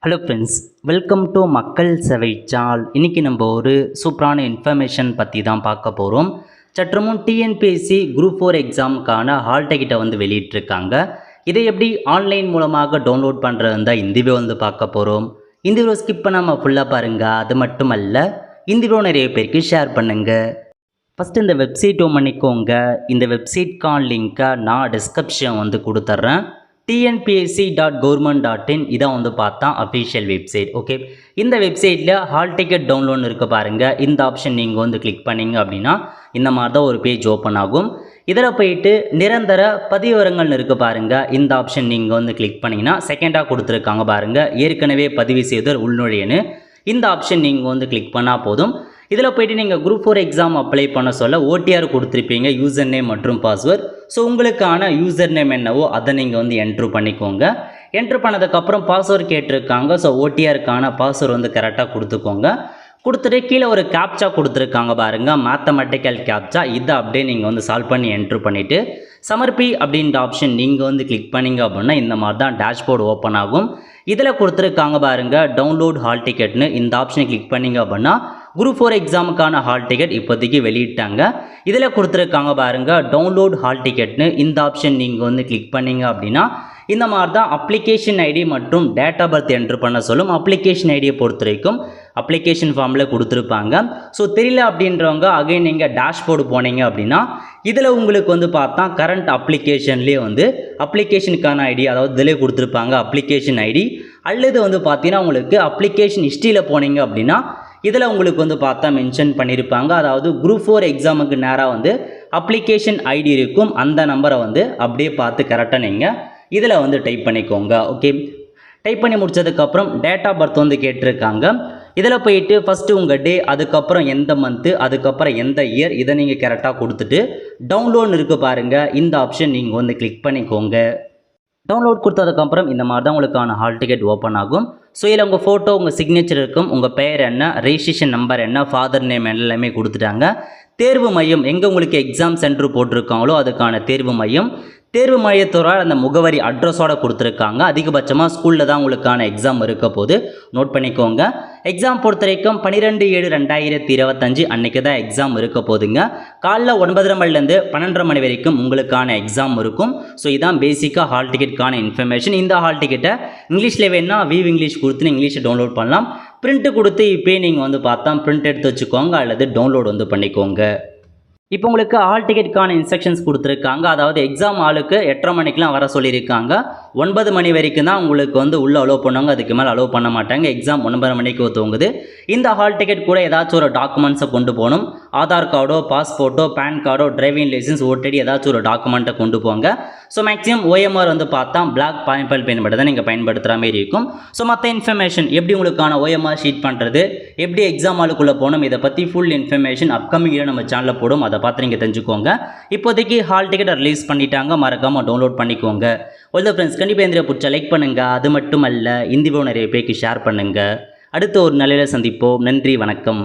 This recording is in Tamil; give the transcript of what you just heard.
ஹலோ ஃப்ரெண்ட்ஸ், வெல்கம் டு மக்கள் சேவை சால். இன்றைக்கி நம்ம ஒரு சூப்பரான இன்ஃபர்மேஷன் பற்றி தான் பார்க்க போகிறோம். சற்றுமுன் டிஎன்பிஎஸ்சி குரூப் 4 எக்ஸாமுக்கான ஹால் டிக்கெட்டை வெளியிட்டிருக்காங்க. இதை எப்படி ஆன்லைன் மூலமாக டவுன்லோட் பண்ணுறது தான் இந்த வீடியோ பார்க்க போகிறோம். இந்த வீடியோ ஸ்கிப் பண்ணாமல் ஃபுல்லாக பாருங்கள். அது மட்டுமல்ல, இந்த வீடியோ நிறைய பேருக்கு ஷேர் பண்ணுங்கள். ஃபஸ்ட்டு இந்த வெப்சைட் ஓப்பன் பண்ணிக்கோங்க. இந்த வெப்சைட்கான லிங்க்கை நான் டிஸ்கிரிப்ஷன் கொடுத்துட்றேன். tnpsc.government.in இதான் பார்த்தா அஃபிஷியல் வெப்சைட். ஓகே, இந்த வெப்சைட்டில் ஹால் டிக்கெட் டவுன்லோட் இருக்க பாருங்கள். இந்த ஆப்ஷன் நீங்கள் கிளிக் பண்ணிங்க அப்படின்னா இந்த மாதிரி தான் ஒரு பேஜ் ஓப்பன் ஆகும். இதில் போயிட்டு நிரந்தர பதிவிவரங்கள் இருக்க பாருங்கள். இந்த ஆப்ஷன் நீங்கள் கிளிக் பண்ணிங்கன்னா செகண்டாக கொடுத்துருக்காங்க பாருங்கள், ஏற்கனவே பதிவு செய்தல் உள்நுழையன்னு. இந்த ஆப்ஷன் நீங்கள் கிளிக் பண்ணால் போதும். இதில் போய்ட்டு நீங்கள் குரூப் 4 எக்ஸாம் அப்ளை பண்ண சொல்ல ஓடிஆர் கொடுத்துருப்பீங்க, யூசர் நேம் மற்றும் பாஸ்வேர்ட். ஸோ உங்களுக்கான யூசர் நேம் என்னவோ அதை நீங்கள் என்ட்ரு பண்ணிக்கோங்க. என்ட்ரு பண்ணதுக்கப்புறம் பாஸ்வேர்டு கேட்டிருக்காங்க. ஸோ ஓடிஆருக்கான பாஸ்வேர்டு கரெக்டாக கொடுத்துக்கோங்க. கொடுத்துட்டு கீழே ஒரு கேப்சா கொடுத்துருக்காங்க பாருங்கள், மேத்தமெட்டிக்கல் கேப்சா. இதை அப்படியே நீங்கள் சால்வ் பண்ணி என்ட்ரு பண்ணிவிட்டு சமர்ப்பி அப்படின்ற ஆப்ஷன் நீங்கள் கிளிக் பண்ணிங்க அப்படின்னா இந்த மாதிரி தான் டேஷ்போர்டு ஓப்பன் ஆகும். இதில் கொடுத்துருக்காங்க பாருங்கள், டவுன்லோட் ஹால் டிக்கெட்னு. இந்த ஆப்ஷனை கிளிக் பண்ணிங்க அப்படின்னா குரூப் 4 எக்ஸாமுக்கான ஹால் டிக்கெட் இப்போதைக்கு வெளியிட்டாங்க. இதில் கொடுத்துருக்காங்க பாருங்கள், டவுன்லோட் ஹால் டிக்கெட்னு. இந்த ஆப்ஷன் நீங்கள் கிளிக் பண்ணிங்க அப்படின்னா இந்த மாதிரி தான் அப்ளிகேஷன் ஐடி மற்றும் டேட் ஆஃப் பர்த் என்ட்ரு பண்ண சொல்லும். அப்ளிகேஷன் ஐடியை பொறுத்த வரைக்கும் அப்ளிகேஷன் ஃபார்மில் கொடுத்துருப்பாங்க. ஸோ தெரியல அப்படின்றவங்க அகைன் நீங்கள் டேஷ்போர்டு போனீங்க அப்படின்னா இதில் உங்களுக்கு பார்த்தா கரண்ட் அப்ளிகேஷன்லேயே அப்ளிகேஷனுக்கான ஐடி, அதாவது இதிலே கொடுத்துருப்பாங்க அப்ளிகேஷன் ஐடி. அல்லது பார்த்தீங்கன்னா உங்களுக்கு அப்ளிகேஷன் ஹிஸ்ட்ரியில் போனீங்க அப்படின்னா இதில் உங்களுக்கு பார்த்தா மென்ஷன் பண்ணியிருப்பாங்க. அதாவது குரூப் 4 எக்ஸாமுக்கு நேராக அப்ளிகேஷன் ஐடி இருக்கும். அந்த நம்பரை அப்படியே பார்த்து கரெக்டாக நீங்கள் இதில் டைப் பண்ணிக்கோங்க. ஓகே, டைப் பண்ணி முடிச்சதுக்கப்புறம் டேட் ஆஃப் பர்த் கேட்டிருக்காங்க. இதில் போயிட்டு ஃபஸ்ட்டு உங்கள் டே, அதுக்கப்புறம் எந்த மந்த்து, அதுக்கப்புறம் எந்த இயர், இதை நீங்கள் கரெக்டாக கொடுத்துட்டு டவுன்லோட் இருக்குது பாருங்கள், இந்த ஆப்ஷன் நீங்கள் கிளிக் பண்ணிக்கோங்க. டவுன்லோட் கொடுத்ததுக்கப்புறம் இந்த மாதிரி தான் உங்களுக்கான ஹால் டிக்கெட் ஓப்பன் ஆகும். ஸோ இதில் உங்கள் ஃபோட்டோ, உங்கள் சிக்னேச்சர் இருக்கும், உங்கள் பெயர் என்ன, ரெஜிஸ்ட்ரேஷன் நம்பர் என்ன, ஃபாதர் நேம் எல்லாமே கொடுத்துட்டாங்க. தேர்வு மையம் எங்கே உங்களுக்கு எக்ஸாம் சென்டர் போட்டிருக்காங்களோ அதுக்கான தேர்வு மையம், தேர்வு மையத்தோட அந்த முகவரி அட்ரஸோடு கொடுத்துருக்காங்க. அதிகபட்சமாக ஸ்கூலில் தான் உங்களுக்கான எக்ஸாம் இருக்க போது நோட் பண்ணிக்கோங்க. எக்ஸாம் பொறுத்த வரைக்கும் 12/7/2025 அன்றைக்கி தான் எக்ஸாம் இருக்க போதுங்க. காலைல 9:30 மணிலேருந்து 12:30 மணி வரைக்கும் உங்களுக்கான எக்ஸாம் இருக்கும். ஸோ இதான் பேசிக்காக ஹால் டிக்கெட்டுக்கான இன்ஃபர்மேஷன். இந்த ஹால் டிக்கெட்டை இங்கிலீஷில் வேணா விவ் இங்கிலீஷ் கொடுத்து இங்கிலீஷை டவுன்லோட் பண்ணலாம். பிரிண்ட்டு கொடுத்து இப்போயே நீங்கள் பார்த்தா பிரிண்ட் எடுத்து வச்சுக்கோங்க, அல்லது டவுன்லோட் பண்ணிக்கோங்க. இப்போ உங்களுக்கு ஹால் டிக்கெட்டுக்கான இன்ஸ்ட்ரக்ஷன்ஸ் கொடுத்துருக்காங்க. அதாவது எக்ஸாம் ஆளுக்கு 8:30 மணிக்கெலாம் வர சொல்லியிருக்காங்க. 9 மணி வரைக்கும் தான் உங்களுக்கு உள்ளே அலோவ் பண்ணுவாங்க, அதுக்கு மேலே அலோவ் பண்ண மாட்டாங்க. எக்ஸாம் 9:30 மணிக்கு துவங்குது. இந்த ஹால் டிக்கெட் கூட ஏதாச்சும் ஒரு டாக்குமெண்ட்ஸை கொண்டு போகணும். ஆதார் கார்டோ, பாஸ்போர்ட்டோ, பேன் கார்டோ, டிரைவிங் லைசன்ஸ், ஓடிடி ஏதாச்சும் ஒரு டாக்குமெண்ட்டை கொண்டு போங்க. ஸோ மேக்ஸிமம் OMR பார்த்தா பிளாக் பாயிண்ட் பென் மட்டும் தான் நீங்கள் பயன்படுத்துகிற மாதிரி இருக்கும். ஸோ மற்ற இன்ஃபர்மேஷன் எப்படி உங்களுக்கான OMR ஷீட் பண்ணுறது, எப்படி எக்ஸாம் ஆளுக்குள்ளே போகணும், இதை பற்றி ஃபுல் இன்ஃபர்மேஷன் அப்கமிங் நம்ம சேனலில் போடும். அதை பார்த்து நீங்கள் தெரிஞ்சுக்கோங்க. இப்போதைக்கு ஹால் டிக்கெட்டை ரிலீஸ் பண்ணிட்டாங்க, மறக்காமல் டவுன்லோட் பண்ணிக்கோங்க. ஒல்ல ஃப்ரெண்ட்ஸ், கண்டிப்பாக இந்த பிடிச்ச லைக் பண்ணுங்கள். அது மட்டும் அல்ல, இந்த வீடியோ நிறைய பேருக்கு ஷேர் பண்ணுங்கள். அடுத்த ஒரு நிலையில் சந்திப்போம். நன்றி, வணக்கம்.